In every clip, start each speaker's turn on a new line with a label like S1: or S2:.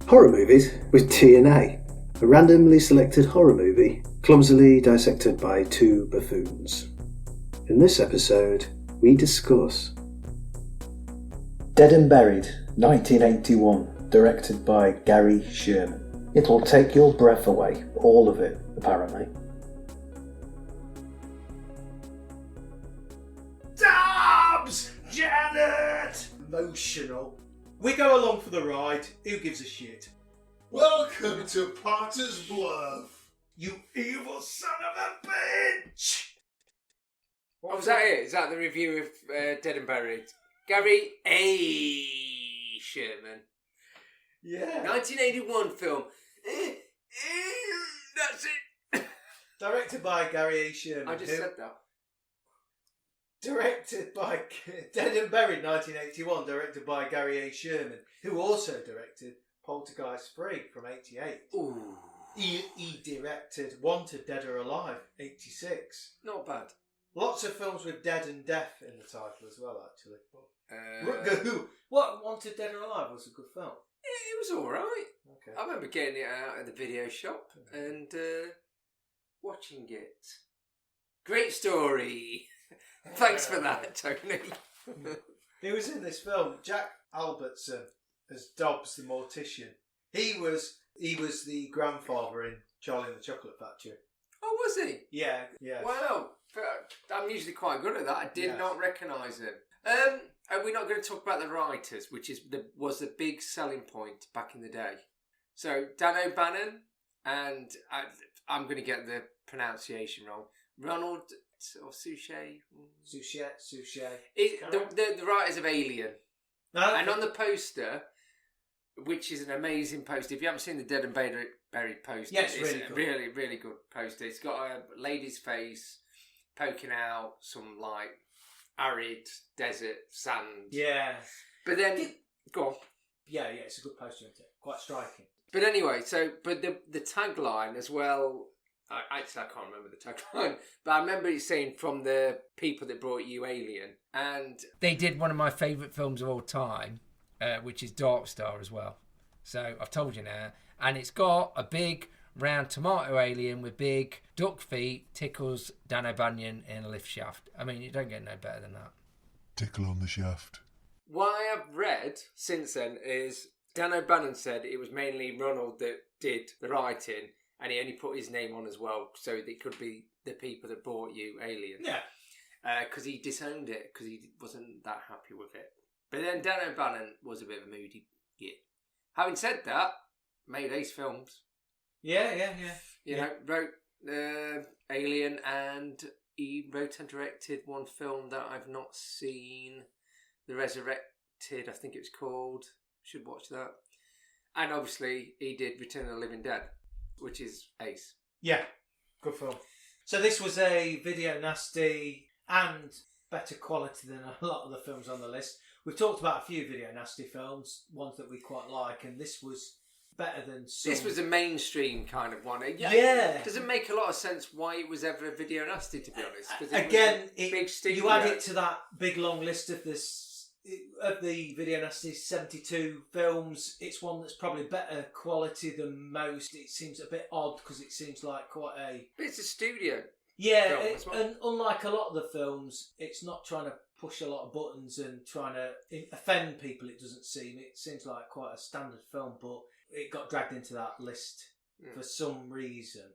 S1: Horror movies with TNA, a randomly selected horror movie clumsily dissected by two buffoons. In this episode, we discuss Dead and Buried, 1981, directed by Gary Sherman. It'll take your breath away, all of it, apparently.
S2: Dobbs! Janet! Emotional. We go along for the ride. Who gives a shit?
S3: Welcome to Potter's Bluff.
S2: You evil son of a bitch!
S4: Oh, was that it? Is that the review of Dead and Buried? Gary A. Sherman.
S2: Yeah.
S4: 1981 film. That's it.
S2: Directed by Gary A. Sherman.
S4: I just said that.
S2: Directed by Dead and Buried 1981, directed by Gary A. Sherman, who also directed Poltergeist 3 from 88.
S4: Ooh.
S2: He directed Wanted Dead or Alive 86.
S4: Not bad.
S2: Lots of films with dead and death in the title as well, actually. What Wanted Dead or Alive was a good film.
S4: It was alright.
S2: Okay.
S4: I remember getting it out at the video shop and watching it. Great story. Thanks for that, Tony.
S2: He was in this film. Jack Albertson as Dobbs the mortician. He was the grandfather in Charlie and the Chocolate Factory.
S4: Oh, was he?
S2: Yeah.
S4: Wow. I'm usually quite good at that. I did not recognise him. Are we not going to talk about the writers, which was the big selling point back in the day? So Dan O'Bannon and I'm going to get the pronunciation wrong. Ronald or Suchet. The writers of Alien. And on the poster, which is an amazing poster. If you haven't seen the Dead and Buried poster,
S2: it's really good.
S4: Really, really good poster. It's got a lady's face poking out some like arid desert sand. Yeah. But then go on.
S2: Yeah, it's a good poster, isn't it? Quite striking.
S4: But anyway, but the tagline as well. I can't remember the tagline, but I remember it saying from the people that brought you Alien, and they did one of my favourite films of all time, which is Dark Star as well. So I've told you now, and it's got a big round tomato alien with big duck feet, tickles Dan O'Bannon in a lift shaft. I mean, you don't get no better than that.
S3: Tickle on the shaft.
S4: What I have read since then is Dan O'Bannon said it was mainly Ronald that did the writing. And he only put his name on as well, so that it could be the people that brought you Alien. Yeah. Because he disowned it, because he wasn't that happy with it. But then Dan O'Bannon was a bit of a moody git. Having said that, made ace films. Yeah. Wrote Alien, and he wrote and directed one film that I've not seen, The Resurrected, I think it was called. Should watch that. And obviously, he did Return of the Living Dead, which is ace. Yeah, good film. So this was a video nasty and better quality than a lot of the films on the list. We've talked about a few video nasty films, ones that we quite like, and this was better than some. This was a mainstream kind of one. Yeah. It doesn't make a lot of sense why it was ever a video nasty, to be honest. Again, you add it to that big long list of the video nasty 72 films. It's one that's probably better quality than most. It seems a bit odd because it seems like quite a... But it's a studio film. And unlike a lot of the films, it's not trying to push a lot of buttons and trying to offend people. It doesn't seem. It seems like quite a standard film, but it got dragged into that list for some reason.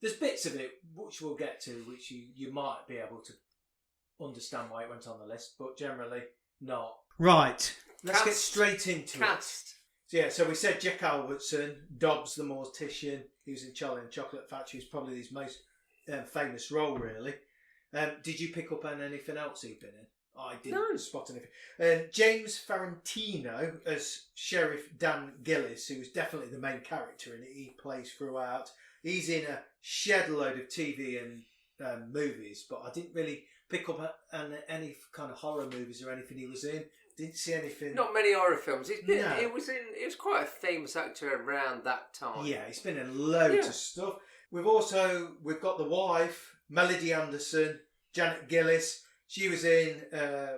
S4: There's bits of it which we'll get to, which you might be able to understand why it went on the list, but generally not. Right, let's get straight into it. So we said Jack Albertson, Dobbs the mortician. He was in Charlie and the Chocolate Factory. He's probably his most famous role, really. Did you pick up on anything else he'd been in? I didn't spot anything. James Farentino as Sheriff Dan Gillis, who was definitely the main character in it. He plays throughout. He's in a shed load of TV and movies, but I didn't really pick up on any kind of horror movies or anything he was in. Didn't see anything. Not many horror films. It was quite a famous actor around that time. Yeah, he's been in loads of stuff. We've got the wife, Melody Anderson, Janet Gillis,
S2: She was in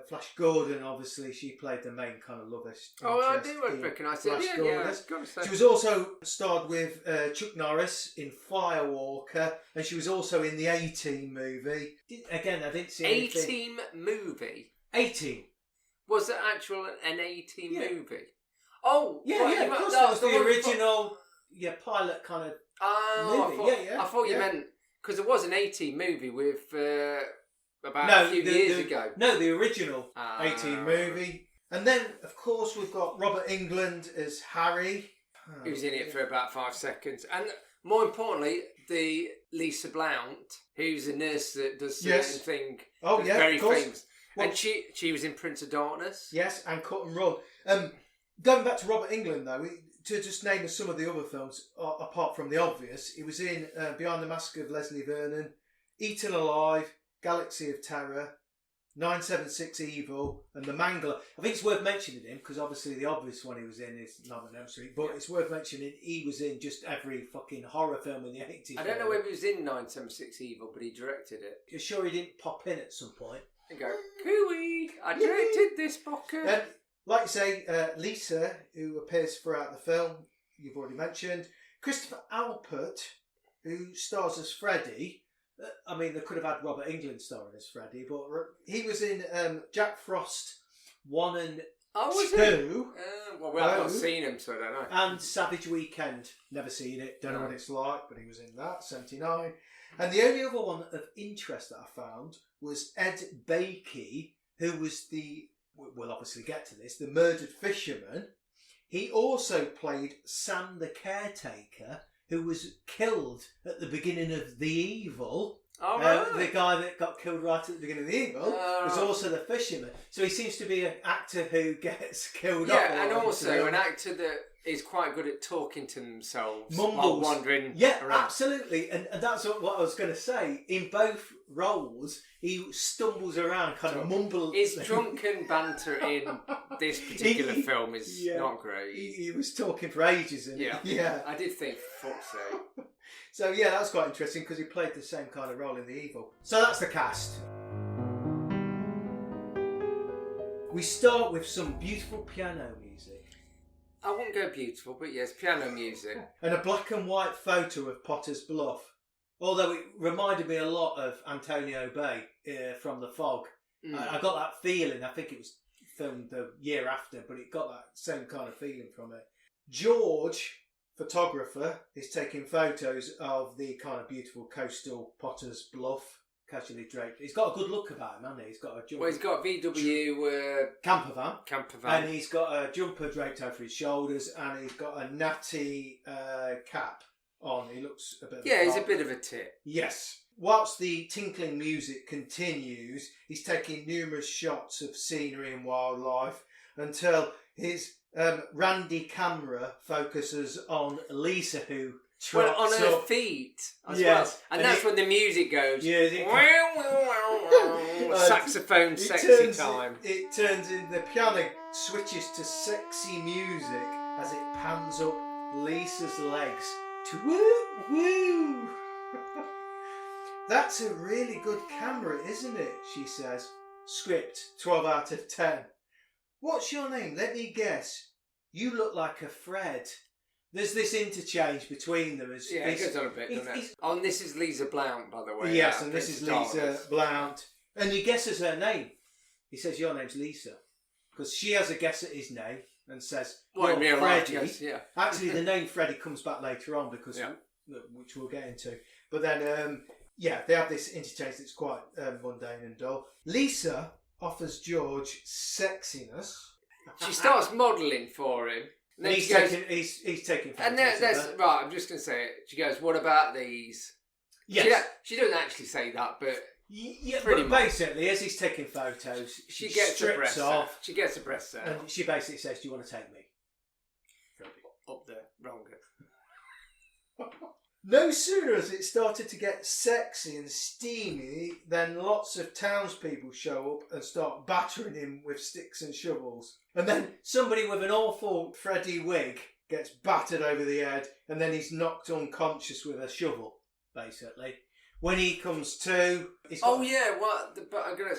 S2: Flash Gordon, obviously. She played the main kind of love interest.
S4: I do recognise it.
S2: Flash
S4: Yeah,
S2: Gordon.
S4: I was gonna say.
S2: She was also starred with Chuck Norris in Firewalker, and she was also in the A-Team movie. I didn't see anything.
S4: A-Team movie?
S2: A-Team.
S4: Was it actual an A-Team
S2: Yeah.
S4: movie? Oh,
S2: Yeah,
S4: right,
S2: yeah,
S4: you
S2: of course.
S4: meant-
S2: That was the
S4: one-
S2: original pilot kind of...
S4: Oh,
S2: movie.
S4: I thought you
S2: Yeah.
S4: meant... Because there was an A-Team movie with... about a few years ago.
S2: No, the original
S4: Ah.
S2: 18 movie. And then, of course, we've got Robert Englund as Harry.
S4: He was in it for about 5 seconds. And more importantly, the Lisa Blount, who's a nurse that does certain
S2: Yes.
S4: thing.
S2: Oh,
S4: that's
S2: yeah,
S4: very
S2: of course.
S4: famous.
S2: Well-
S4: And she was in Prince of Darkness.
S2: Yes, and Cut and Run. Going back to Robert Englund, though, to just name some of the other films, apart from the obvious, he was in Behind the Mask of Leslie Vernon, Eaten Alive, Galaxy of Terror, 976 Evil, and The Mangler. I think it's worth mentioning him because obviously the obvious one he was in is Nightmare on Elm Street, but it's worth mentioning he was in just every fucking horror film in the 80s.
S4: I don't know whether he was in 976 Evil, but he directed it.
S2: You're sure he didn't pop in at some point?
S4: And go, Cooey, I directed this fucker.
S2: Like you say, Lisa, who appears throughout the film, you've already mentioned. Christopher Alpert, who stars as Freddy. I mean, they could have had Robert Englund starring as Freddy, but he was in Jack Frost 1 and 2.
S4: Well, I've not seen him, so I don't know.
S2: And Savage Weekend. Never seen it, don't know what it's like, but he was in that, 79. And the only other one of interest that I found was Ed Bakey, who was we'll obviously get to this, the murdered fisherman. He also played Sam the caretaker, who was killed at the beginning of The Evil.
S4: Oh, right.
S2: The guy that got killed right at the beginning of The Evil was also the fisherman. So he seems to be an actor who gets killed off.
S4: Yeah, and also an actor that is quite good at talking to themselves while
S2: Mumbles.
S4: wandering
S2: Yeah,
S4: around.
S2: absolutely. And that's what I was going to say. In both roles, he stumbles around, kind of mumbles.
S4: His drunken banter in this particular film is not great.
S2: He was talking for ages. Yeah.
S4: I did think, fuck's sake.
S2: So yeah, that's quite interesting because he played the same kind of role in The Evil. So that's the cast. We start with some beautiful piano music.
S4: I wouldn't go beautiful, but yes, piano music.
S2: And a black and white photo of Potter's Bluff. Although it reminded me a lot of Antonio Bay from The Fog. I got that feeling. I think it was filmed the year after, but it got that same kind of feeling from it. George, photographer, is taking photos of the kind of beautiful coastal Potter's Bluff, casually draped. He's got a good look about him, hasn't he? He's got a jumper.
S4: Well, he's got VW
S2: camper van.
S4: And
S2: He's got a jumper draped over his shoulders, and he's got a natty cap on. He looks a bit of
S4: he's a bit of a tit.
S2: Yes. Whilst the tinkling music continues, he's taking numerous shots of scenery and wildlife until his Randy camera focuses on Lisa, who trots
S4: on her
S2: up.
S4: feet as
S2: Yes.
S4: well. And that's when the music goes.
S2: Yeah,
S4: saxophone sexy time.
S2: It turns in, the piano switches to sexy music as it pans up Lisa's legs to woo woo. That's a really good camera, isn't it? She says. Script 12 out of 10. What's your name? Let me guess. You look like a Fred. There's this interchange between them.
S4: He goes on a bit, doesn't it? And this is Lisa Blount, by the way.
S2: Yes, and this is Lisa Blount. And he guesses her name. He says, your name's Lisa. Because she has a guess at his name and says,
S4: in real life,
S2: Freddie.
S4: yes, yeah.
S2: Actually, the name Freddie comes back later on, because which we'll get into. But then, they have this interchange that's quite mundane and dull. Lisa offers George sexiness.
S4: She starts modelling for him. And then
S2: he's taking photos.
S4: And that's right. I'm just going to say it. She goes, "What about these?"
S2: Yes.
S4: She doesn't actually say that, but
S2: but basically, as he's taking photos,
S4: she gets the breast off. She gets the breast out,
S2: and she basically says, "Do you want to take me?"
S4: Up there, wrong.
S2: No sooner has it started to get sexy and steamy than lots of townspeople show up and start battering him with sticks and shovels. And then somebody with an awful Freddy wig gets battered over the head, and then he's knocked unconscious with a shovel, basically. when he comes to...
S4: Oh yeah, but I'm gonna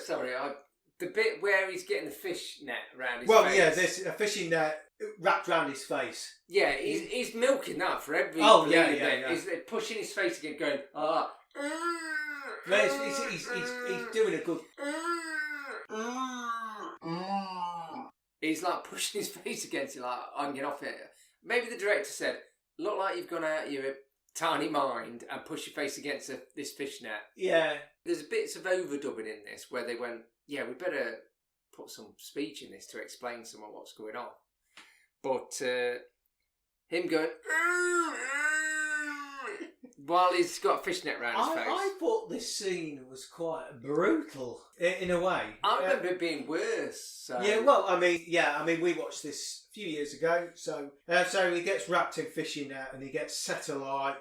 S4: the bit where he's getting the fish net around his face.
S2: Well, yeah, there's a fishing net wrapped around his face.
S4: Yeah, he's milking that for every.
S2: Oh
S4: bit.
S2: yeah.
S4: He's pushing his face again, going
S2: He's doing a good.
S4: He's like pushing his face against it, like I'm getting off it. Maybe the director said, "Look like you've gone out of your tiny mind and pushed your face against this fish net."
S2: Yeah.
S4: There's bits of overdubbing in this where they went, "Yeah, we better put some speech in this to explain some of what's going on." But him going while he's got a fishnet around his face.
S2: I thought this scene was quite brutal in a way.
S4: I remember it being worse. So.
S2: Yeah, well, I mean, we watched this a few years ago. So he gets wrapped in fishing net and he gets set alight.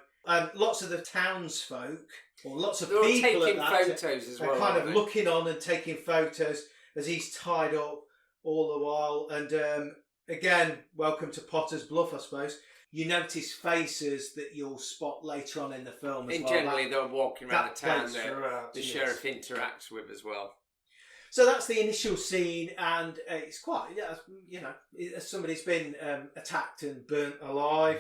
S2: Lots of the townsfolk, or lots of
S4: They're
S2: people
S4: taking
S2: at that
S4: photos as
S2: are
S4: well,
S2: kind
S4: aren't
S2: of
S4: they?
S2: looking on and taking photos as he's tied up all the while. And again, welcome to Potter's Bluff, I suppose. You notice faces that you'll spot later on in the film as well.
S4: Generally, they're walking around the town
S2: that
S4: the sheriff interacts with as well.
S2: So that's the initial scene, and it's quite, somebody's been attacked and burnt alive.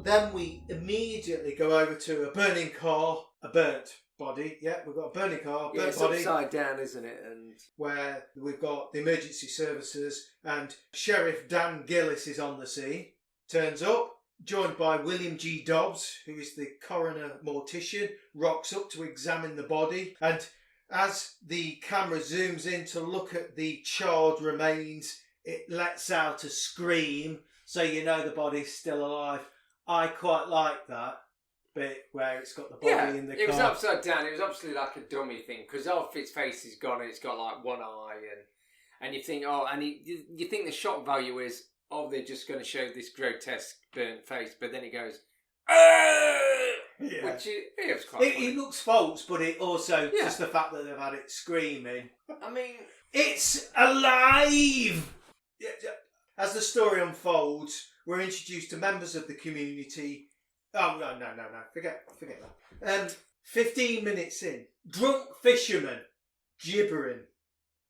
S2: Then we immediately go over to a burning car, a burnt body. Yeah, we've got a burning car, burnt
S4: it's
S2: body.
S4: upside down, isn't it? And
S2: where we've got the emergency services and Sheriff Dan Gillis is on the scene. Turns up, joined by William G. Dobbs, who is the coroner mortician, rocks up to examine the body. And as the camera zooms in to look at the charred remains, it lets out a scream, so you know the body's still alive. I quite like that bit where it's got the body in the car.
S4: It was upside down. It was obviously like a dummy thing because half its face is gone and it's got like one eye, and you think, you think the shock value is, they're just going to show this grotesque burnt face, but then it goes,
S2: Yeah.
S4: which it was quite funny.
S2: It looks false, but it also just the fact that they've had it screaming.
S4: I mean,
S2: it's alive. As the story unfolds, we're introduced to members of the community. Oh, no. Forget that. 15 minutes in. Drunk fisherman. Gibbering.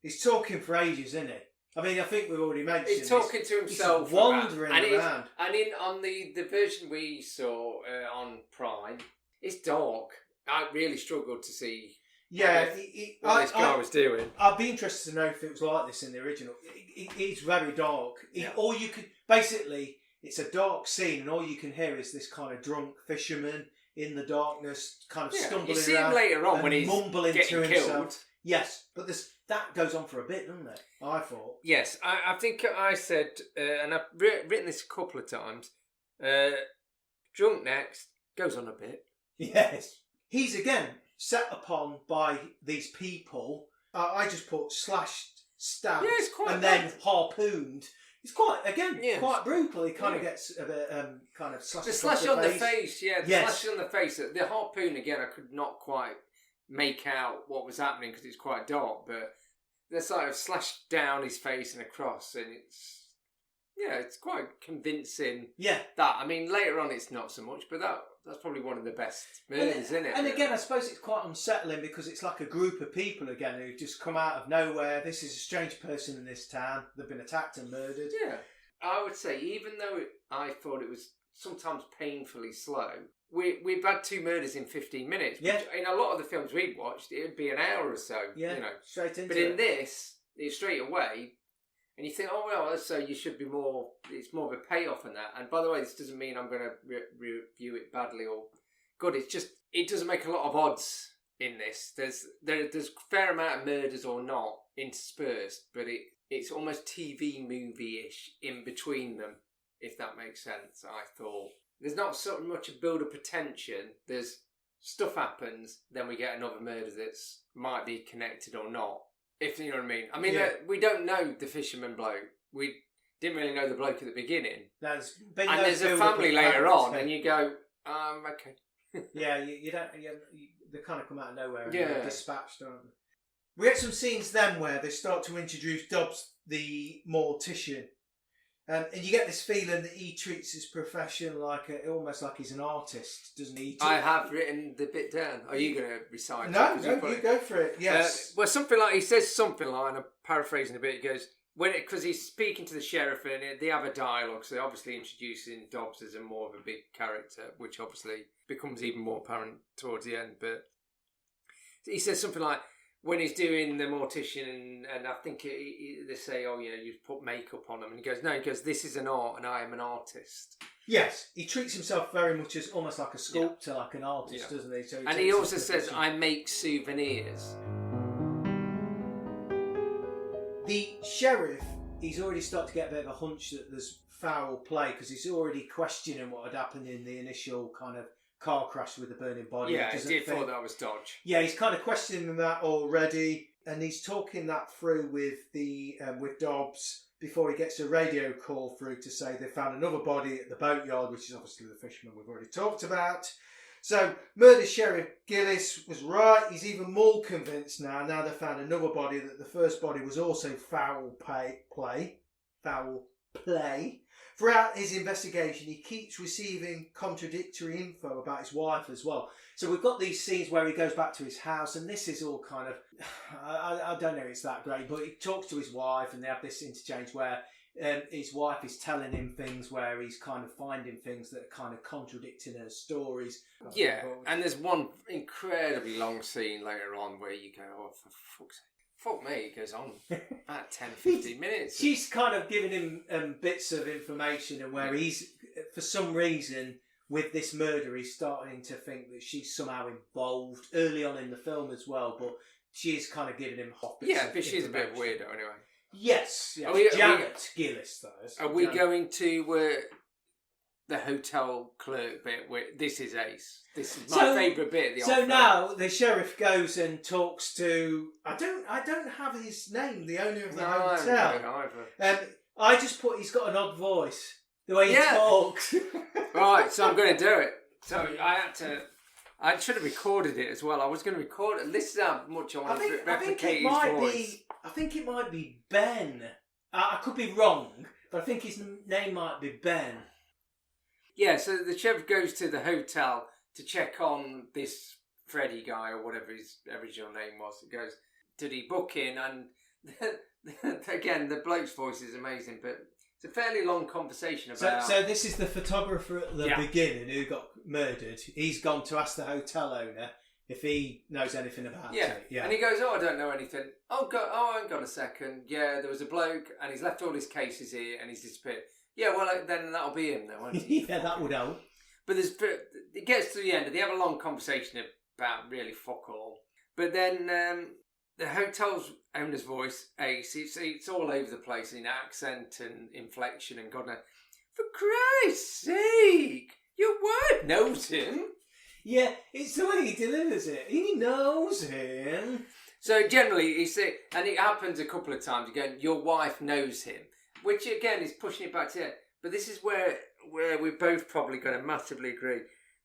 S2: He's talking for ages, isn't he? I mean, I think we've already mentioned
S4: he's talking to himself.
S2: He's wandering around.
S4: And on the version we saw on Prime, it's dark. I really struggled to see what this guy was doing.
S2: I'd be interested to know if it was like this in the original. It's very dark. All you could... Basically... It's a dark scene, and all you can hear is this kind of drunk fisherman in the darkness, kind of stumbling around.
S4: You see him later on when he's
S2: mumbling
S4: getting
S2: to
S4: killed.
S2: himself. Yes, but that goes on for a bit, doesn't it? I thought.
S4: Yes, I think I said, and I've written this a couple of times. Drunk next goes on a bit.
S2: Yes, he's again set upon by these people. I just put slashed, stabbed, and then harpooned. It's quite brutal. He kind of gets a bit kind of slashed.
S4: The slash on the face, slash on the face. The harpoon again, I could not quite make out what was happening because it's quite dark. But they sort of slashed down his face and across, and it's quite convincing. Yeah, that I mean later on it's not so much, but that's probably one of the best murders, isn't it?
S2: And again, I suppose it's quite unsettling because it's like a group of people again who've just come out of nowhere. This is a strange person in this town. They've been attacked and murdered.
S4: Yeah, I would say even though I thought it was sometimes painfully slow, we've had 2 murders in 15 minutes.
S2: Yeah.
S4: Which in a lot of the films we've watched, it would be an hour or so.
S2: Yeah, straight into it.
S4: But in this, it's straight away. And you think, so you should be more... It's more of a payoff in that. And by the way, this doesn't mean I'm going to review it badly or good. It's just... It doesn't make a lot of odds in this. There's a fair amount of murders or not interspersed, but it's almost TV movie-ish in between them, if that makes sense, I thought. There's not so much a build-up of tension. There's... Stuff happens, then we get another murder that's might be connected or not. If you know what I mean. I mean, we don't know the fisherman bloke. We didn't really know the bloke at the beginning.
S2: There's
S4: a family later on, and you go, okay.
S2: Yeah, you don't. They kind of come out of nowhere and
S4: Yeah.
S2: they're dispatched, aren't they? We get some scenes then where they start to introduce Dobbs, the mortician, and you get this feeling that he treats his profession almost like he's an artist, doesn't he?
S4: I have written the bit down. Are you going to recite
S2: No,
S4: it?
S2: you go for it. Yes.
S4: Well, something like he says something like, and I'm paraphrasing a bit. He goes because he's speaking to the sheriff and they have a dialogue. So obviously introducing Dobbs as more of a big character, which obviously becomes even more apparent towards the end. But he says something like, when he's doing the mortician, and I think they say, "Oh, you put makeup on him," and he goes, "No," he goes, "This is an art, and I am an artist."
S2: Yes, he treats himself very much as almost like a sculptor, like an artist, doesn't he? So
S4: and he also says, "I make souvenirs."
S2: The sheriff, he's already started to get a bit of a hunch that there's foul play because he's already questioning what had happened in the initial kind of car crash with the burning body.
S4: Yeah, he did thought that was dodge.
S2: Yeah, he's kind of questioning that already, and he's talking that through with with Dobbs before he gets a radio call through to say they found another body at the boatyard, which is obviously the fisherman we've already talked about. So, Murder Sheriff Gillis was right. He's even more convinced now they found another body, that the first body was also foul play. Throughout his investigation, he keeps receiving contradictory info about his wife as well. So we've got these scenes where he goes back to his house, and this is all kind of, I don't know if it's that great, but he talks to his wife, and they have this interchange where his wife is telling him things where he's kind of finding things that are kind of contradicting her stories.
S4: Yeah, and there's one incredibly long scene later on where you go, "Oh, for fuck's sake." Fuck me, it goes on about 10, 15 minutes.
S2: She's kind of giving him bits of information, and where he's, for some reason, with this murder, he's starting to think that she's somehow involved early on in the film as well, but she is kind of giving him hot bits of
S4: but she's a bit
S2: information.
S4: weirdo anyway.
S2: Yes. Janet Gillis, though.
S4: Are we going to the hotel clerk bit where this is ace? This is my favourite bit of the
S2: So now the sheriff goes and talks to, I don't have his name, the owner of the hotel. I just put, he's got an odd voice, the way he talks.
S4: Right, so I'm going to do it. So I should have recorded it as well. I was going to record it. This is how much I want to replicate his voice.
S2: I think it might be Ben. I could be wrong, but I think his name might be Ben.
S4: Yeah, so the sheriff goes to the hotel to check on this Freddie guy, or whatever his original name was. He goes, did he book in? And again, the bloke's voice is amazing, but it's a fairly long conversation about...
S2: So this is the photographer at the beginning who got murdered. He's gone to ask the hotel owner if he knows anything about it. Yeah,
S4: and he goes, I don't know anything. Hang on a second. Yeah, there was a bloke, and he's left all his cases here, and he's disappeared. Yeah, well, then that'll be him, then, won't it?
S2: Yeah, that would help.
S4: But it gets to the end, and they have a long conversation about really fuck all. But then the hotel's owner's voice, Ace, it's all over the place in accent and inflection and God knows. For Christ's sake, your wife knows him.
S2: Yeah, it's the way he delivers it. He knows him.
S4: So generally, and it happens a couple of times again, your wife knows him. Which again is pushing it back to it. But this is where we're both probably going to massively agree.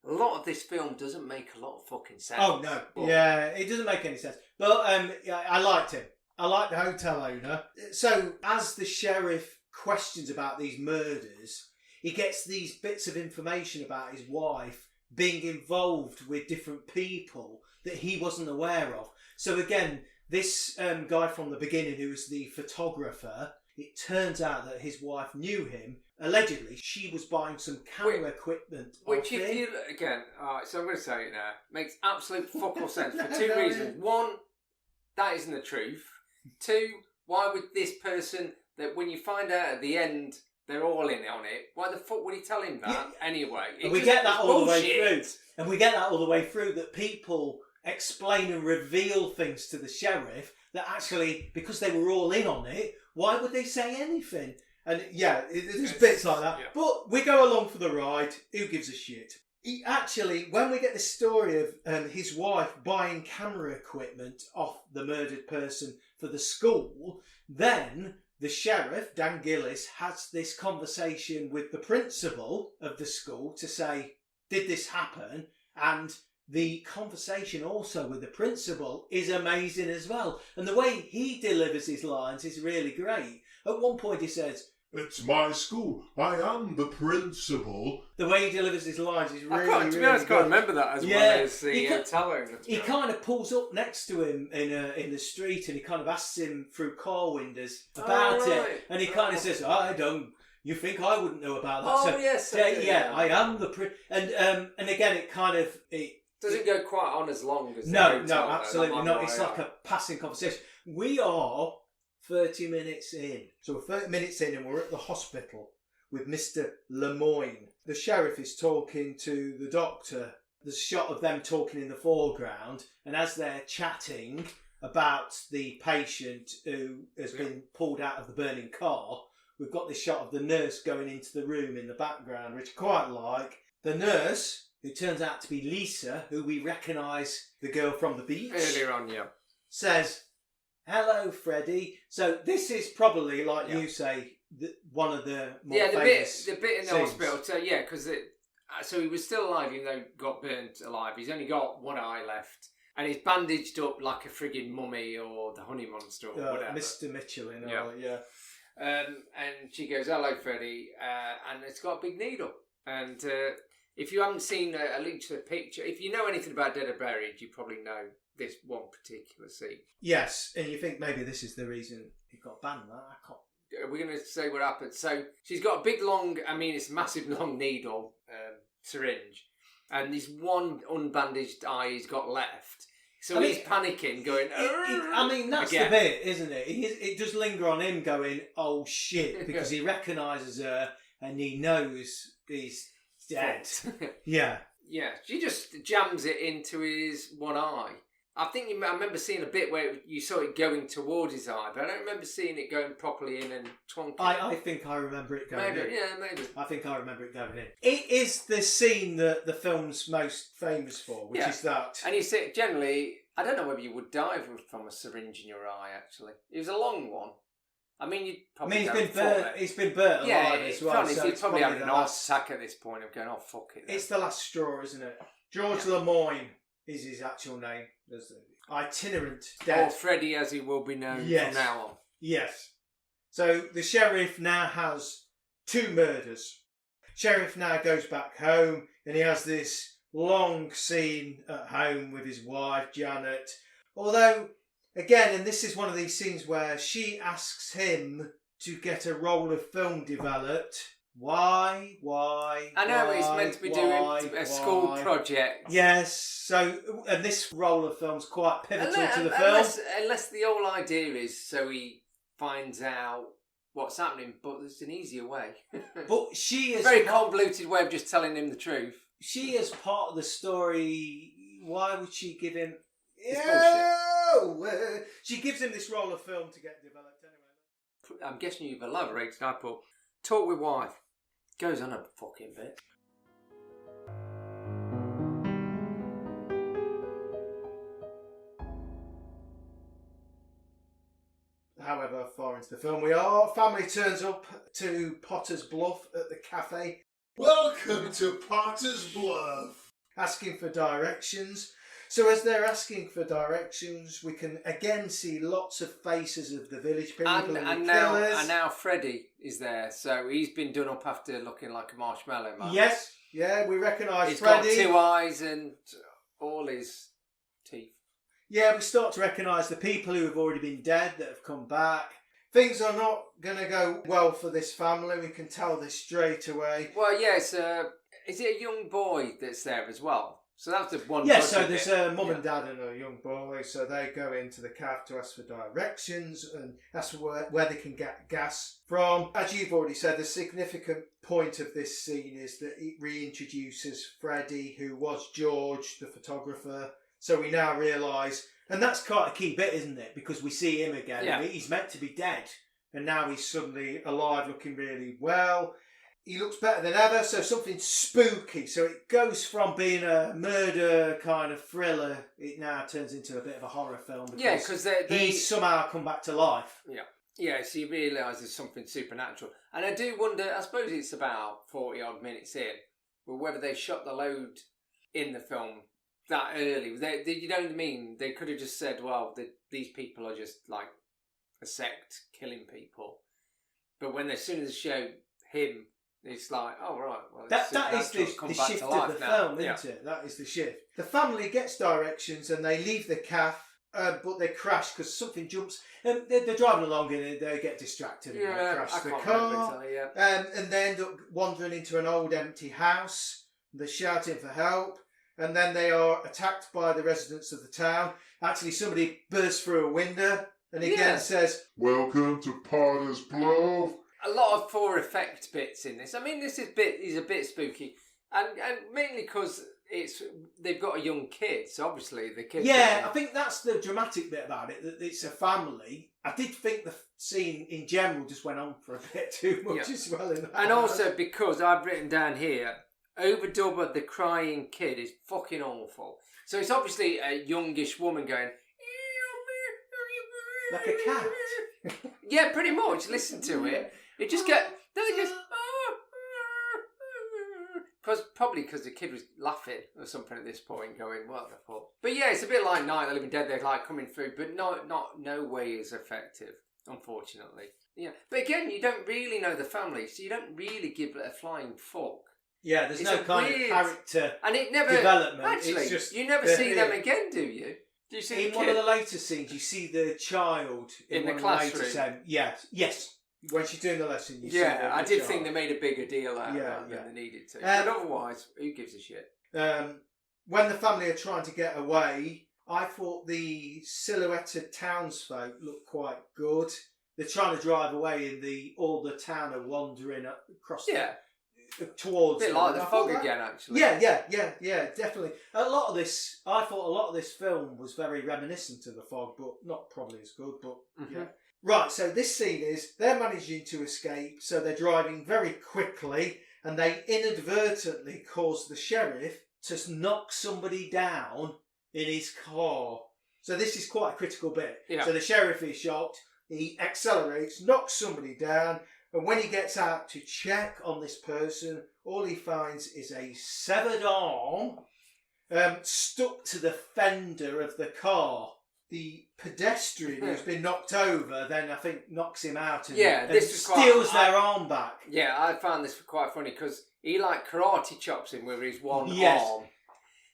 S4: A lot of this film doesn't make a lot of fucking sense.
S2: Oh no, yeah, it doesn't make any sense. But I liked him. I liked the hotel owner. So as the sheriff questions about these murders, he gets these bits of information about his wife being involved with different people that he wasn't aware of. So again, this guy from the beginning, who was the photographer. It turns out that his wife knew him. Allegedly, she was buying some camera equipment.
S4: Which, if you again, alright, so I'm going to say it now, makes absolute fuck all sense for two reasons. One, that isn't the truth. Two, why would this person, that when you find out at the end they're all in on it, why the fuck would he tell him that anyway?
S2: And we get that all the way through. And we get that all the way through, that people explain and reveal things to the sheriff that actually, because they were all in on it, why would they say anything? And there's bits like that. Yeah. But we go along for the ride. Who gives a shit? He actually, when we get the story of his wife buying camera equipment off the murdered person for the school, then the sheriff, Dan Gillis, has this conversation with the principal of the school to say, did this happen? And the conversation also with the principal is amazing as well. And the way he delivers his lines is really great. At one point he says,
S3: "It's my school. I am the principal."
S2: the way he delivers his lines is really,
S4: to be honest, I can't remember that as well as the hotel.
S2: He kind of pulls up next to him in the street, and he kind of asks him through car windows about it. And he kind of says, you think I wouldn't know about that? I am the and again, it kind of...
S4: Doesn't go quite on as long as...
S2: No, absolutely not. It's like a passing conversation. We are 30 minutes in. So we're 30 minutes in and we're at the hospital with Mr. Lemoyne. The sheriff is talking to the doctor. There's a shot of them talking in the foreground, and as they're chatting about the patient who has been pulled out of the burning car, we've got this shot of the nurse going into the room in the background, which I quite like. The nurse, who turns out to be Lisa, who we recognise the girl from the beach.
S4: Earlier on,
S2: says, "Hello, Freddie." So this is probably, like you say, one of the more famous
S4: the bit in the
S2: scenes.
S4: hospital. So because so he was still alive, even though he got burnt alive. He's only got one eye left, and he's bandaged up like a frigging mummy or the honey monster or whatever.
S2: Mr. Michelin.
S4: And she goes, "Hello, Freddie," and it's got a big needle. And if you haven't seen a link to the picture, if you know anything about Dead or Buried, you probably know this one particular scene.
S2: Yes, and you think maybe this is the reason he got banned. I can't.
S4: We're going to say what happened. So she's got a big long, it's a massive long needle, syringe, and this one unbandaged eye he's got left. So he's panicking, going...
S2: that's the bit, isn't it? It does linger on him going, "Oh shit," because he recognises her and he knows he's dead. Yeah.
S4: Yeah, she just jams it into his one eye. I remember seeing a bit where you saw it going towards his eye, but I don't remember seeing it going properly in and twonking.
S2: I think I remember it going in.
S4: Yeah, maybe.
S2: I think I remember it going in. It is the scene that the film's most famous for, which is that.
S4: And you see, generally, I don't know whether you would die from a syringe in your eye, actually. It was a long one. You'd probably
S2: he's been burnt alive as well.
S4: So he's probably having an heart attack at this point of going, "Oh, fuck it."
S2: It's the last straw, isn't it? George Lemoyne is his actual name. There's the itinerant dead.
S4: Or Freddie, as he will be known from now on.
S2: Yes. So the sheriff now has 2 murders. Sheriff now goes back home and he has this long scene at home with his wife, Janet. Although, again, and this is one of these scenes where she asks him to get a roll of film developed. Why?
S4: I know he's meant to be doing a school project.
S2: Yes, so, and this roll of film's quite pivotal to the film.
S4: Unless the whole idea is so he finds out what's happening, but there's an easier way.
S2: But she is...
S4: very convoluted way of just telling him the truth.
S2: She is part of the story. Why would she give him... She gives him this roll of film to get developed anyway.
S4: I'm guessing you've elaborated. I put, talk with wife. Goes on a fucking bit.
S2: However far into the film we are, family turns up to Potter's Bluff at the cafe.
S3: Welcome to Potter's Bluff.
S2: Asking for directions. So as they're asking for directions, we can again see lots of faces of the village people and the killers.
S4: And now Freddie is there, so he's been done up after looking like a marshmallow man.
S2: Yes, yeah, we recognise
S4: He's
S2: Freddie.
S4: He's got 2 eyes and all his teeth.
S2: Yeah, we start to recognise the people who have already been dead that have come back. Things are not going to go well for this family. We can tell this straight away.
S4: Well, yes. Is it a young boy that's there as well? So that's the one.
S2: Yeah, so there's a mum and dad and a young boy. So they go into the caf to ask for directions and ask for where they can get gas from. As you've already said, the significant point of this scene is that it reintroduces Freddie, who was George, the photographer. So we now realise, and that's quite a key bit, isn't it? Because we see him again. Yeah. He's meant to be dead, and now he's suddenly alive, looking really well. He looks better than ever, so something spooky. So it goes from being a murder kind of thriller, it now turns into a bit of a horror film.
S4: Because
S2: he's somehow come back to life.
S4: Yeah, so you realise there's something supernatural. And I do wonder, I suppose it's about 40 odd minutes in, but whether they shot the load in the film that early. You know what I mean? They could have just said, well, these people are just like a sect killing people. But when as soon as they show him, it's like, oh, right. Well,
S2: that is the shift of the film, isn't it? That is the shift. The family gets directions and they leave the calf, but they crash because something jumps. They're driving along and they get distracted and they crash the car. And they end up wandering into an old empty house. They're shouting for help. And then they are attacked by the residents of the town. Actually, somebody bursts through a window and again says,
S3: "Welcome to Potter's Bluff."
S4: A lot of for effect bits in this. I mean, this is a bit spooky, and mainly because they've got a young kid, so obviously the kid.
S2: Yeah, I think that's the dramatic bit about it. That it's a family. I did think the scene in general just went on for a bit too much as well.
S4: And also because I've written down here, overdub of the crying kid is fucking awful. So it's obviously a youngish woman going
S2: like a cat.
S4: Yeah, pretty much. Listen to it. It just then it goes probably because the kid was laughing or something at this point, going, "What the fuck?" But yeah, it's a bit like Night of the Living Dead. They're like coming through, but no way as effective, unfortunately. Yeah, but again, you don't really know the family, so you don't really give it a flying fuck.
S2: Yeah, there's no kind of character
S4: and it never
S2: development.
S4: Actually,
S2: it's just,
S4: you never see them again, do you? Do you see
S2: in one of the later scenes? You see the child
S4: in the
S2: classroom. Yes. When she's doing the lesson, you see
S4: I did think they made a bigger deal out of that than they needed to. But otherwise, who gives a shit?
S2: When the family are trying to get away, I thought the silhouetted townsfolk looked quite good. They're trying to drive away, and all the town are wandering across. Towards
S4: a bit like the fog again, actually.
S2: Yeah, definitely. I thought a lot of this film was very reminiscent of the fog, but not probably as good. But yeah. Right, so this scene is they're managing to escape, so they're driving very quickly, and they inadvertently cause the sheriff to knock somebody down in his car. So this is quite a critical bit. Yeah. So the sheriff is shocked, he accelerates, knocks somebody down, and when he gets out to check on this person, all he finds is a severed arm stuck to the fender of the car. The pedestrian who's been knocked over then I think knocks him out and steals their arm back.
S4: Yeah, I found this quite funny because he like karate chops him with his one arm.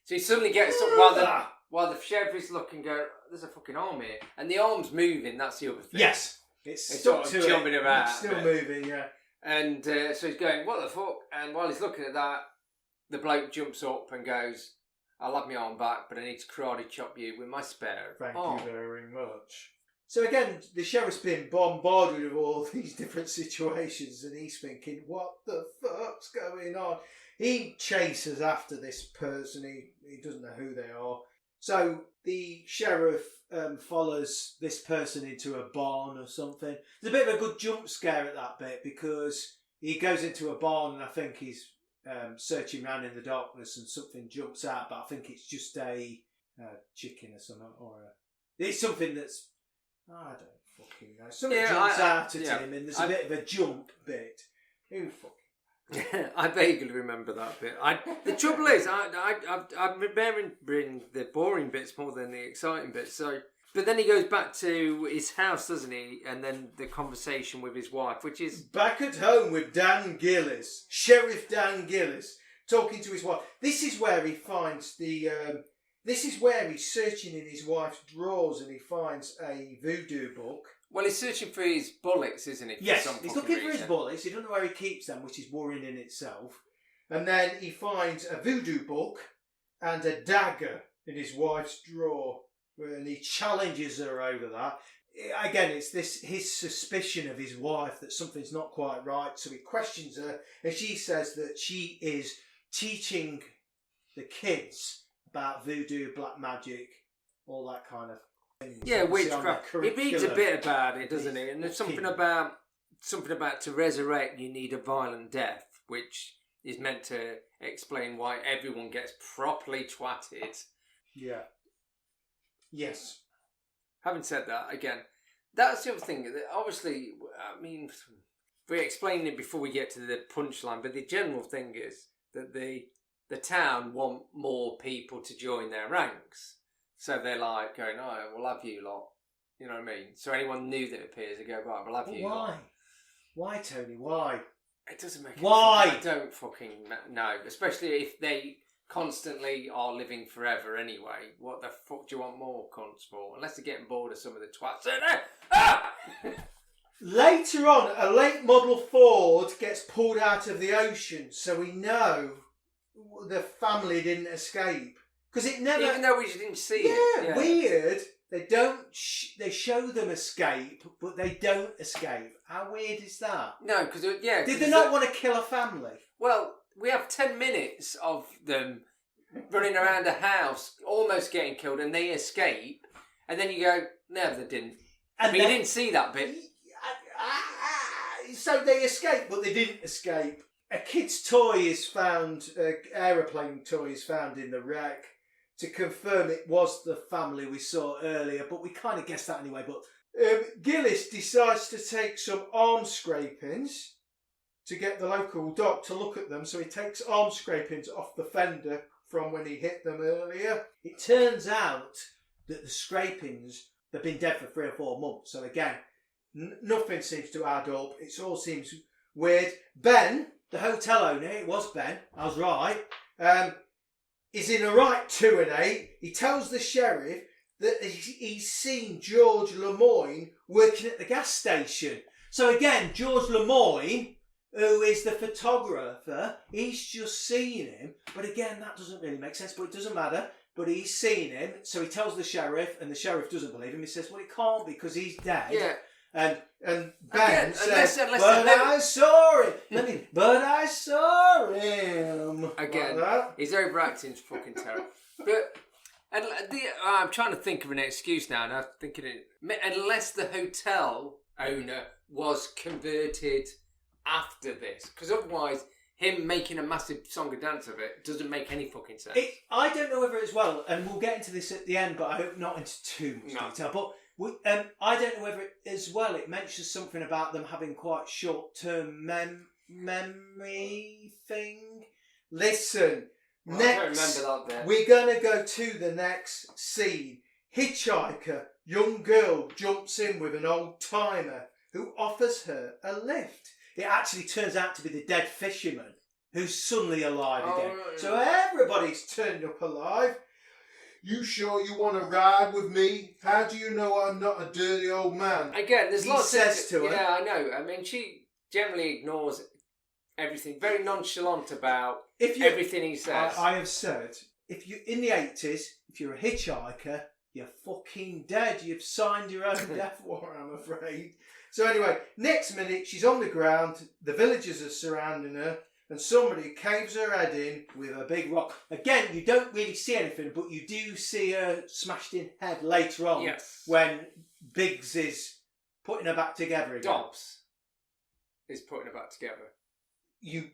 S4: So he suddenly gets up while the sheriff is looking, go, there's a fucking arm here. And the arm's moving, that's the other thing.
S2: Yes. It's stuck
S4: sort of jumping about.
S2: It's still moving, yeah.
S4: And so he's going, what the fuck? And while he's looking at that, the bloke jumps up and goes, I'll have my arm back, but I need to karate chop you with my spare arm.
S2: Thank you very much. So again, the sheriff's been bombarded with all these different situations and he's thinking, what the fuck's going on? He chases after this person, he doesn't know who they are. So the sheriff follows this person into a barn or something. There's a bit of a good jump scare at that bit because he goes into a barn and I think he's searching around in the darkness and something jumps out, but I think it's just a chicken or something, it's something that's I don't fucking know. Something jumps out at him and there's a bit of a jump bit. Who fucking
S4: I vaguely remember that bit. The trouble is, I'm remembering the boring bits more than the exciting bits. So, but then he goes back to his house, doesn't he? And then the conversation with his wife, which is
S2: back at home with Dan Gillis, Sheriff Dan Gillis, talking to his wife. This is where he finds this is where he's searching in his wife's drawers and he finds a voodoo book.
S4: Well, he's searching for his bullets, isn't he?
S2: Yes, he's looking for his bullets. He doesn't know where he keeps them, which is worrying in itself. And then he finds a voodoo book and a dagger in his wife's drawer. And he challenges her over that. Again, it's his suspicion of his wife that something's not quite right. So he questions her, and she says that she is teaching the kids about voodoo, black magic, all that kind of thing.
S4: Yeah, witchcraft. He reads a bit about it, doesn't he? And there's something about to resurrect, you need a violent death, which is meant to explain why everyone gets properly twatted.
S2: Yeah. Yes.
S4: Having said that, again, that's the other thing. Obviously, I mean, we explained it before we get to the punchline, but the general thing is that the the town want more people to join their ranks. So they're like going, oh, we'll have you lot. You know what I mean? So anyone new that appears, they go, right, we'll have
S2: But
S4: you
S2: why?
S4: lot.
S2: Why, Tony? Why?
S4: It doesn't make
S2: Why?
S4: I don't fucking know. Especially if they constantly are living forever anyway. What the fuck do you want more cunts for? Unless they're getting bored of some of the twats in there. Ah!
S2: Later on, a late model Ford gets pulled out of the ocean, so we know the family didn't escape. Because it never...
S4: Even though we didn't see it.
S2: Yeah, weird. They don't... they show them escape, but they don't escape. How weird is that?
S4: No, because... Yeah,
S2: Did they not want to kill a family?
S4: Well, we have 10 minutes of them running around a house, almost getting killed, and they escape. And then you go, no, they didn't.
S2: And
S4: you didn't see that bit.
S2: So they escaped, but they didn't escape. A kid's toy is found, aeroplane toy is found in the wreck to confirm it was the family we saw earlier, but we kind of guessed that anyway. But Gillis decides to take some arm scrapings to get the local doc to look at them, so he takes arm scrapings off the fender from when he hit them earlier. It turns out that the scrapings, they've been dead for 3 or 4 months, so again, nothing seems to add up. It all seems weird. Ben, the hotel owner, it was Ben, I was right, is in a right 2 and 8. He tells the sheriff that he's seen George Lemoyne working at the gas station. So again, George Lemoyne, who is the photographer, he's just seen him. But again, that doesn't really make sense, but it doesn't matter. But he's seen him, so he tells the sheriff, and the sheriff doesn't believe him. He says, well, it can't be because he's dead.
S4: Yeah.
S2: And Ben
S4: Again,
S2: says,
S4: unless
S2: but I saw him. But I saw him.
S4: Again,
S2: like
S4: his overacting's fucking terrible. But I'm trying to think of an excuse now, and I'm thinking unless the hotel owner was converted after this, because otherwise him making a massive song and dance of it doesn't make any fucking sense.
S2: I don't know whether it's well, and we'll get into this at the end, but I hope not into too much detail. But I don't know whether it mentions something about them having quite short-term memory thing. Listen,
S4: I
S2: next
S4: don't remember that bit.
S2: we're going to go to the next scene. Hitchhiker, young girl jumps in with an old-timer who offers her a lift. It actually turns out to be the dead fisherman who's suddenly alive again.
S3: Right.
S2: So everybody's turned up alive.
S3: You sure you want to ride with me? How do you know I'm not a dirty old man?
S4: Again, there's
S2: He
S4: lots
S2: says to her.
S4: Yeah, I know. I mean, she generally ignores everything. Very nonchalant about everything he says.
S2: I have said, if you in the 80s, if you're a hitchhiker, you're fucking dead. You've signed your own death warrant, I'm afraid. So anyway, next minute, she's on the ground. The villagers are surrounding her. And somebody caves her head in with a big rock. Again, you don't really see anything, but you do see her smashed in head later on.
S4: Yes.
S2: When Biggs is putting her back together again.
S4: Dobbs is putting her back together.
S2: You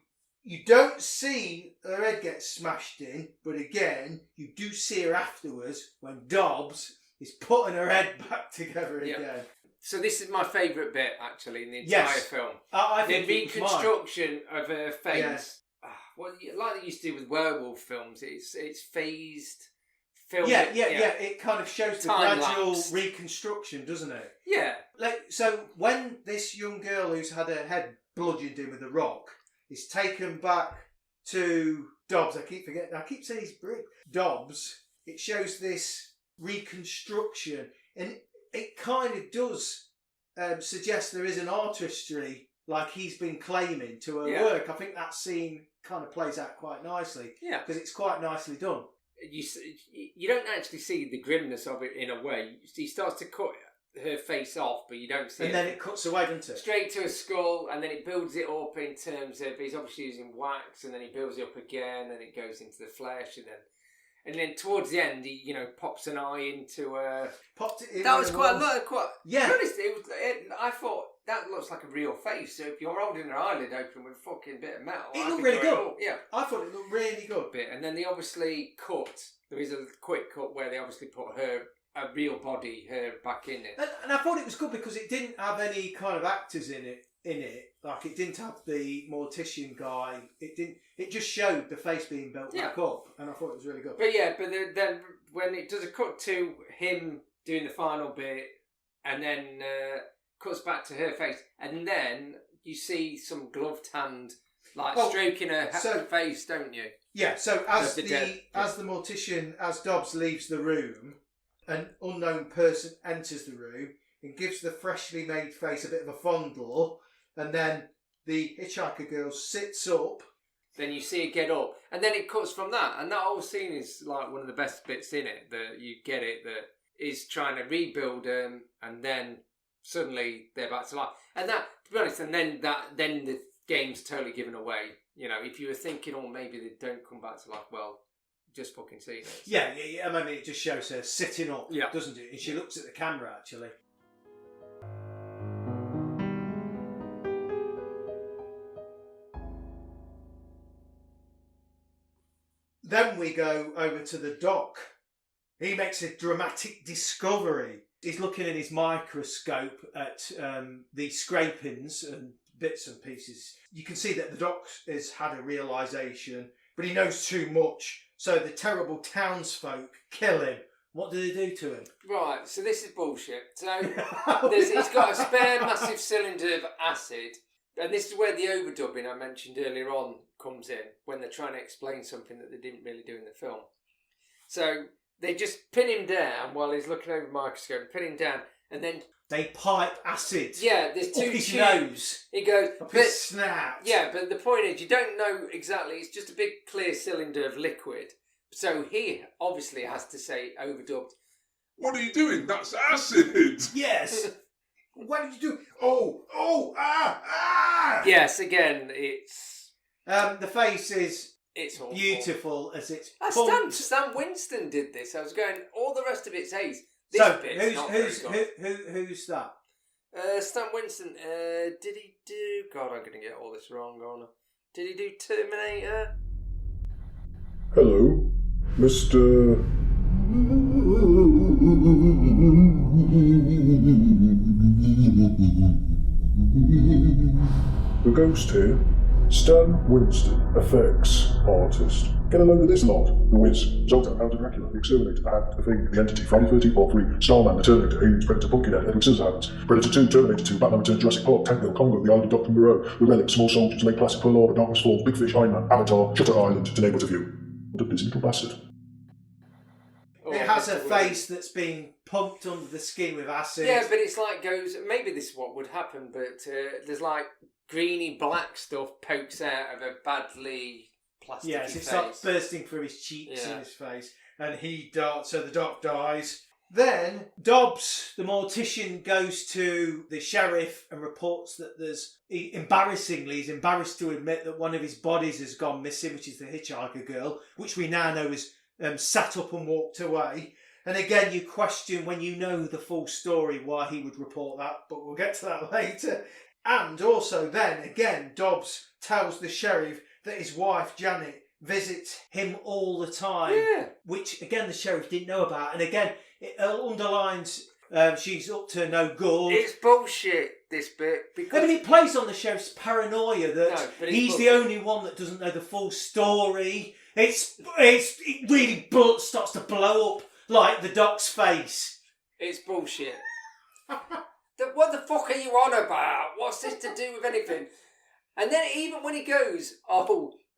S2: don't see her head get smashed in, but again, you do see her afterwards when Dobbs is putting her head back together again.
S4: So this is my favourite bit, actually, in the entire film.
S2: I
S4: The
S2: think it was mine.
S4: reconstruction of her face.
S2: Yes.
S4: Like they used to do with werewolf films, it's phased film.
S2: Yeah. It kind of shows the
S4: Time
S2: gradual
S4: lapse.
S2: reconstruction, doesn't it?
S4: Yeah.
S2: So when this young girl who's had her head bludgeoned in with a rock is taken back to Dobbs, I keep saying he's Brit. Dobbs, it shows this reconstruction, and it kind of does suggest there is an artistry like he's been claiming to her work. I think that scene kind of plays out quite nicely.
S4: Yeah.
S2: Because it's quite nicely done.
S4: You don't actually see the grimness of it in a way. He starts to cut her face off, but you don't see it.
S2: And then it cuts away, doesn't it?
S4: Straight to a skull, and then it builds it up in terms of he's obviously using wax, and then he builds it up again, and it goes into the flesh, and then towards the end, he pops an eye into her.
S2: Popped it in.
S4: That was quite.
S2: Yeah.
S4: To be honest, I thought that looks like a real face. So if you're holding her eyelid open with a fucking bit of metal,
S2: It looked really good.
S4: Yeah,
S2: I thought it looked really good.
S4: bit, and then they obviously cut. There is a quick cut where they obviously put her real body, her back in it.
S2: And I thought it was good because it didn't have any kind of actors in it. in it. Like, it didn't have the mortician guy. It just showed the face being built back up, and I thought it was really good.
S4: But then when it does a cut to him doing the final bit, and then cuts back to her face, and then you see some gloved hand stroking her face, don't you?
S2: Yeah. So as the mortician, as Dobbs leaves the room, an unknown person enters the room and gives the freshly made face a bit of a fondle. And then the hitchhiker girl sits up.
S4: Then you see her get up. And then it cuts from that. And that whole scene is like one of the best bits in it. That you get it. That is trying to rebuild them. And then suddenly they're back to life. And that, to be honest, and then the game's totally given away. You know, if you were thinking, maybe they don't come back to life, well, just fucking see it.
S2: Yeah. I mean, it just shows her sitting up, doesn't it? And she looks at the camera, actually. Then we go over to the doc. He makes a dramatic discovery. He's looking in his microscope at the scrapings and bits and pieces. You can see that the doc has had a realisation, but he knows too much, so the terrible townsfolk kill him. What do they do to him?
S4: Right, so this is bullshit. So he's got a spare massive cylinder of acid, and this is where the overdubbing I mentioned earlier on comes in, when they're trying to explain something that they didn't really do in the film. So they just pin him down while he's looking over the microscope, pin him down, and then
S2: they pipe acid.
S4: Yeah, there's two
S2: up his
S4: tubes.
S2: Nose.
S4: He goes
S2: up his snout.
S4: Yeah, but the point is, you don't know exactly. It's just a big clear cylinder of liquid. So he obviously has to say, overdubbed,
S5: "What are you doing? That's acid."
S2: Yes. What did you do?
S4: Yes, again, it's
S2: the face is
S4: awful.
S2: Beautiful as it's.
S4: Stan Winston did this. I was going. All the rest of it's ace.
S2: Who's that?
S4: Stan Winston. Did he do? God, I'm going to get all this wrong, aren't I? Did he do Terminator?
S5: Hello, Mr. The ghost here. Stan Winston, effects artist. Get a load of this lot. The Wiz, Zoltan, Hound of Dracula, The Exterminator, and The Thing, The Entity, Friday 13th Part 3, Starman, The Terminator, Aliens, Predator, Pumpkinhead, Edward Scissorhands, Predator 2, Terminator 2, Batman Returns, Jurassic Park, Tango, Congo, The Island of Dr. Moreau, The Relic, Small Soldiers, Lake Placid, Pearl Harbor, Darkness Falls, Big Fish, Iron Man, Avatar, Shutter Island, to name but a few. What a busy little bastard.
S2: It has a face that's being pumped under the skin with acid.
S4: Yeah, but it's like maybe this is what would happen, but there's like greeny black stuff pokes out of a badly plasticky face.
S2: Yes, it starts bursting through his cheeks and his face, and so the doc dies. Then Dobbs, the mortician, goes to the sheriff and reports that he's embarrassed to admit that one of his bodies has gone missing, which is the hitchhiker girl, which we now know is sat up and walked away. And again, you question, when you know the full story, why he would report that, but we'll get to that later. And also then, again, Dobbs tells the sheriff that his wife, Janet, visits him all the time, which, again, the sheriff didn't know about. And again, it underlines she's up to no good.
S4: It's bullshit, this bit. Because
S2: I mean, it plays on the sheriff's paranoia that he's the only one that doesn't know the full story. It really starts to blow up like the doc's face.
S4: It's bullshit. What the fuck are you on about? What's this to do with anything? And then even when he goes,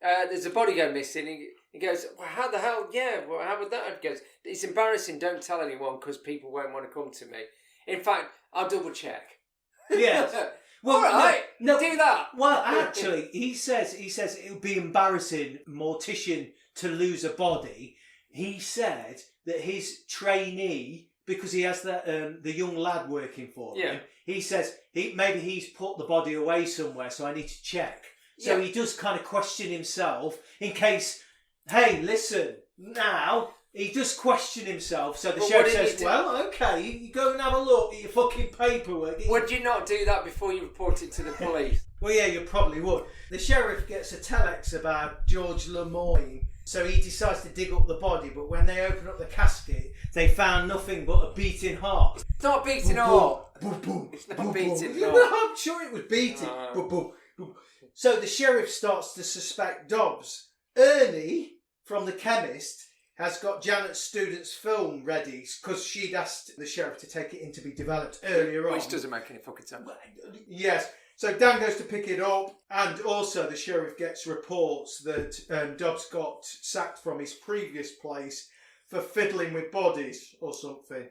S4: there's a body go missing, he goes, well, how the hell, well, how would that have? He goes, it's embarrassing, don't tell anyone because people won't want to come to me. In fact, I'll double check.
S2: Yes. Well,
S4: all right,
S2: no,
S4: do that.
S2: Well, actually, he says it would be embarrassing, mortician, to lose a body. He said that his trainee, because he has the young lad working for him, he says maybe he's put the body away somewhere, so I need to check. So he does kind of question himself in case, hey, listen, now... He does question himself, so the sheriff says, well, okay, you go and have a look at your fucking paperwork.
S4: Would you not do that before you report it to the police?
S2: Well, yeah, you probably would. The sheriff gets a telex about George Lemoyne So he decides to dig up the body, but when they open up the casket, they found nothing but a beating heart.
S4: It's not beating heart.
S2: Boom, boom,
S4: It's not
S2: boom,
S4: beating
S2: boom.
S4: heart.
S2: I'm sure it was beating. Boom, boom, boom. So the sheriff starts to suspect Dobbs. Ernie, from the chemist, has got Janet's student's film ready because she'd asked the sheriff to take it in to be developed earlier on.
S4: Which doesn't make any fucking sense.
S2: Yes. So Dan goes to pick it up, and also the sheriff gets reports that Dobbs got sacked from his previous place for fiddling with bodies or something.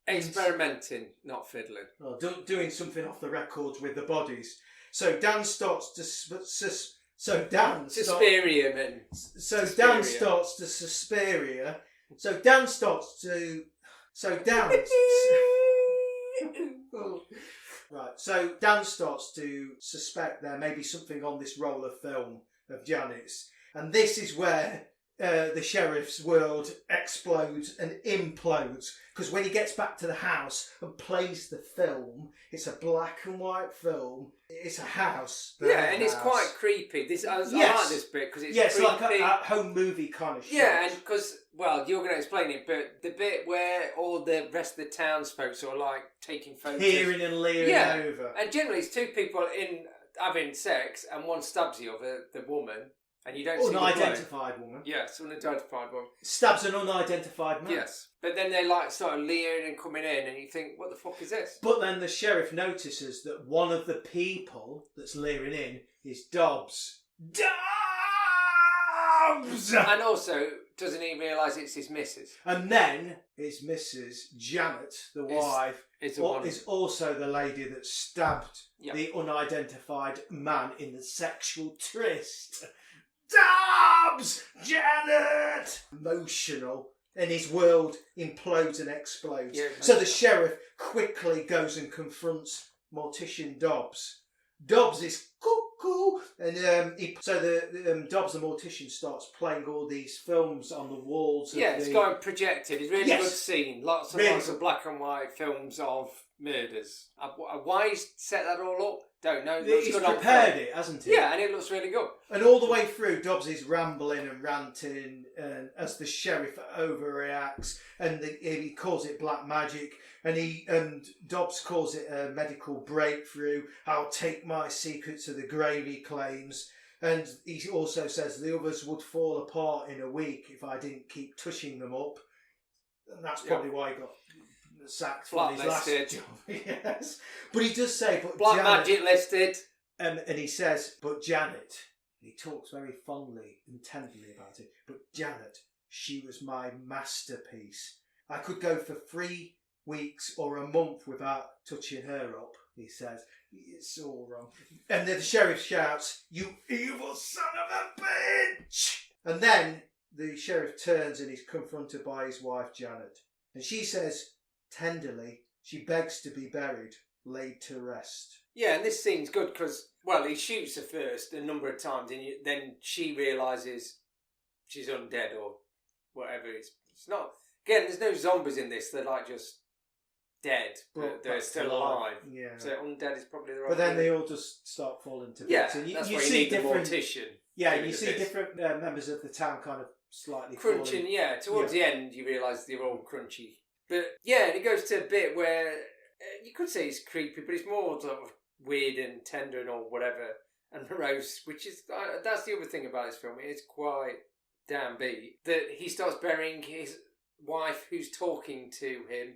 S4: Experimenting, not fiddling.
S2: Or doing something off the records with the bodies. So Dan starts to Dan starts to Suspiria. So Dan starts to Right, so Dan starts to suspect there may be something on this roll of film of Janet's, and this is where the sheriff's world explodes and implodes, because when he gets back to the house and plays the film, it's a black and white film, it's a house.
S4: It's quite creepy. I like this bit because it's creepy.
S2: Like a home movie kind of shit.
S4: Yeah, and because, you're going to explain it, but the bit where all the rest of the townsfolk sort of like taking photos.
S2: Peering and leering over.
S4: And generally it's two people having sex and one stabs the other, the woman, and you don't see the
S2: unidentified woman.
S4: Yes, unidentified woman.
S2: Stabs an unidentified man.
S4: Yes. But then they like sort of leering and coming in and you think, what the fuck is this?
S2: But then the sheriff notices that one of the people that's leering in is Dobbs. Dobbs!
S4: And also, doesn't he realise it's his missus?
S2: And then his missus, Janet, the wife, is also the lady that stabbed the unidentified man in the sexual tryst. Dobbs! Janet! Emotional. And his world implodes and explodes.
S4: Yeah,
S2: so the sheriff quickly goes and confronts Mortician Dobbs. Dobbs is cuckoo, and Dobbs the Mortician starts playing all these films on the walls.
S4: It's going projected. It's really good scene. Lots of black and white films of murders. Why he's set that all up? Don't know.
S2: He's prepared it, hasn't he?
S4: Yeah, and it looks really good.
S2: And all the way through, Dobbs is rambling and ranting as the sheriff overreacts, and he calls it black magic, and Dobbs calls it a medical breakthrough. I'll take my secret to the grave, he claims. And he also says the others would fall apart in a week if I didn't keep touching them up. And that's probably why he got sacked from his last job. Yes. But he does say, but
S4: Black
S2: Janet,
S4: magic listed.
S2: and he says, but Janet, he talks very fondly and tenderly about it, but Janet, she was my masterpiece. I could go for 3 weeks or a month without touching her up, he says. It's all wrong. And then the sheriff shouts, you evil son of a bitch! And then the sheriff turns and is confronted by his wife, Janet. And she says, tenderly, she begs to be buried, laid to rest.
S4: Yeah, and this scene's good because, he shoots her first a number of times, and then she realises she's undead or whatever. It's not. Again, there's no zombies in this. They're like just dead, but they're still alive.
S2: Yeah.
S4: So undead is probably the right.
S2: But then
S4: word.
S2: they all just start falling to bits.
S4: Yeah,
S2: and
S4: that's
S2: you
S4: why you
S2: see
S4: need the
S2: different
S4: mortician.
S2: Yeah, you see different members of the town kind of slightly
S4: crunching.
S2: falling.
S4: Yeah, towards the end you realise they're all crunchy. But yeah, and it goes to a bit where you could say it's creepy, but it's more sort of weird and tender and all whatever and morose, which is that's the other thing about this film. It is quite damn beat that he starts burying his wife, who's talking to him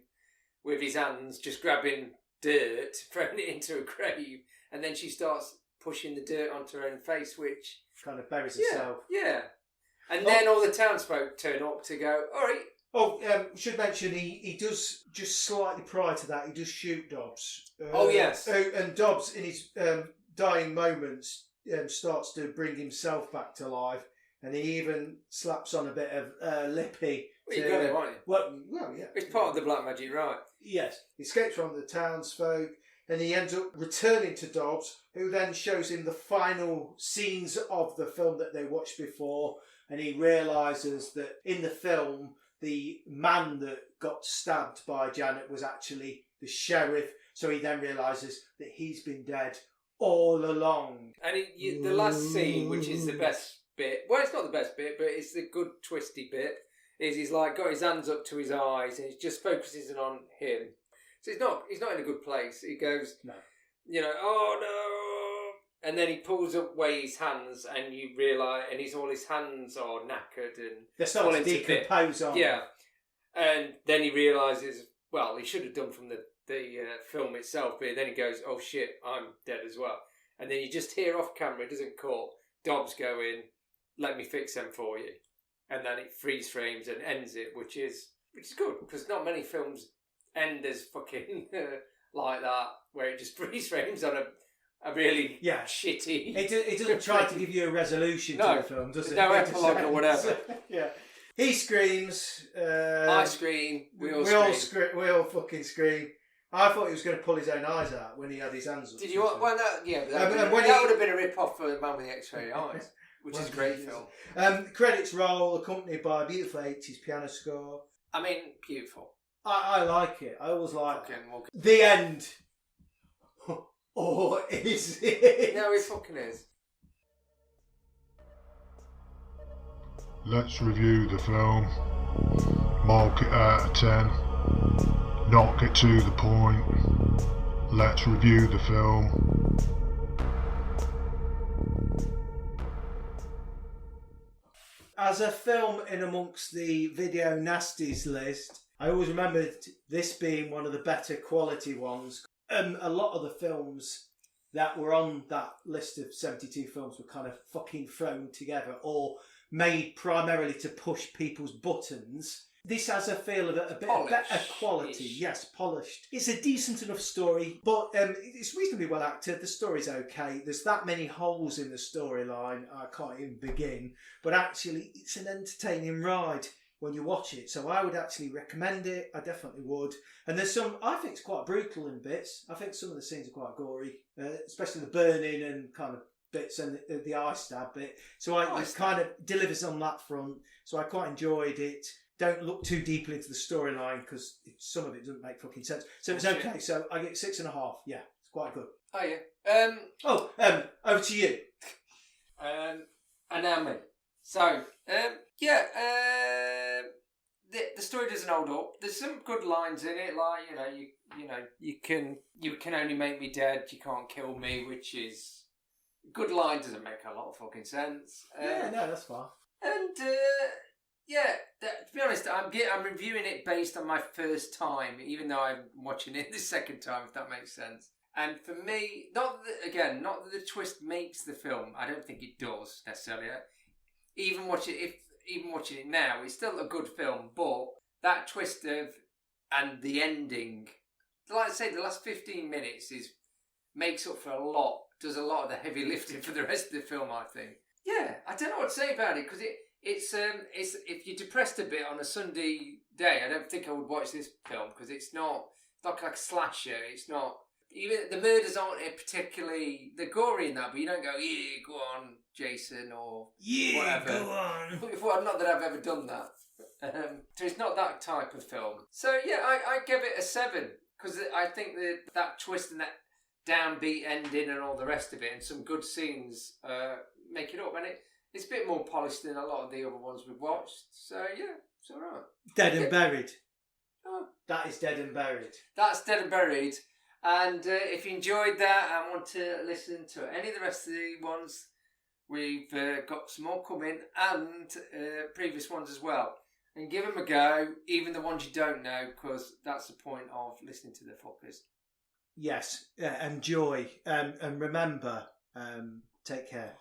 S4: with his hands, just grabbing dirt, throwing it into a grave, and then she starts pushing the dirt onto her own face, which
S2: kind of buries herself.
S4: Yeah, and then all the townsfolk turn up to go, all right.
S2: Should mention he does, just slightly prior to that, he does shoot Dobbs.
S4: Yes.
S2: And Dobbs, in his dying moments, starts to bring himself back to life, and he even slaps on a bit of lippy.
S4: Well, you got it, right?
S2: Well, yeah.
S4: It's part of the black magic, right?
S2: Yes. He escapes from the townsfolk, and he ends up returning to Dobbs, who then shows him the final scenes of the film that they watched before, and he realises that in the film, the man that got stabbed by Janet was actually the sheriff, so he then realises that he's been dead all along.
S4: And the last scene, which is the best bit. Well, it's not the best bit, but it's the good twisty bit. Is he's like got his hands up to his eyes and he just focuses on him. So he's not in a good place. He goes,
S2: No.
S4: you know, oh no, and then he pulls away his hands and you realise, and all his hands are knackered and
S2: they're starting to decompose on.
S4: Yeah, and then he realises, well, he should have done from the film itself, but then he goes, oh shit, I'm dead as well. And then you just hear off camera, it doesn't cut, Dobbs going, let me fix them for you. And then it freeze frames and ends it, which is good, because not many films end as fucking like that, where it just freeze frames on a really shitty...
S2: It doesn't try to give you a resolution to the film, does it?
S4: No epilogue or whatever.
S2: Yeah. He screams.
S4: I scream. We all scream.
S2: We all fucking scream. I thought he was going to pull his own eyes out when he had his hands up.
S4: Did you? Well, no, yeah, but that would have been a rip-off for The Man with the X-Ray Eyes, which is a great film.
S2: Credits roll, accompanied by a beautiful 80s piano score.
S4: I mean, beautiful.
S2: I like it. I always like
S4: it.
S2: The end. Or is it?
S4: No, it fucking is.
S5: Let's review the film. Mark it out of 10. Not get to the point. Let's review the film.
S2: As a film in amongst the video nasties list, I always remembered this being one of the better quality ones. A lot of the films that were on that list of 72 films were kind of fucking thrown together or made primarily to push people's buttons. This has a feel of a bit better quality. Yes, polished. It's a decent enough story, but it's reasonably well acted. The story's okay. There's that many holes in the storyline, I can't even begin. But actually, it's an entertaining ride when you watch it. So I would actually recommend it. I definitely would. And there's some, I think it's quite brutal in bits. I think some of the scenes are quite gory, especially the burning and kind of bits and the eye stab bit. So it kind of delivers on that front. So I quite enjoyed it. Don't look too deeply into the storyline because some of it doesn't make fucking sense. So it's okay. So I get 6.5. Yeah, it's quite good.
S4: Oh yeah.
S2: Over to you.
S4: And now me. So the story doesn't hold up. There's some good lines in it, like you can only make me dead, you can't kill me, which is good line. Doesn't make a lot of fucking sense.
S2: No, that's fine.
S4: And to be honest, I'm reviewing it based on my first time, even though I'm watching it the second time, if that makes sense. And for me, not that the twist makes the film. I don't think it does necessarily. Even watching it now, it's still a good film. But that twist and the ending, like I say, the last 15 minutes makes up for a lot. Does a lot of the heavy lifting for the rest of the film, I think. Yeah, I don't know what to say about it because it's if you're depressed a bit on a Sunday day, I don't think I would watch this film because it's not like a slasher. It's not even the murders aren't particularly they're gory in that, but you don't go go on Jason or whatever.
S2: Go on.
S4: Well, not that I've ever done that. So it's not that type of film. So yeah, I give it a 7 because I think that twist and that downbeat ending and all the rest of it and some good scenes make it up, and it's a bit more polished than a lot of the other ones we've watched. So yeah, it's alright.
S2: Dead and Buried.
S4: Oh.
S2: That is Dead and Buried.
S4: That's Dead and Buried. And if you enjoyed that and want to listen to any of the rest of the ones, we've got some more coming and previous ones as well. And give them a go, even the ones you don't know, because that's the point of listening to the fuckers.
S2: Yes, enjoy. And remember, take care.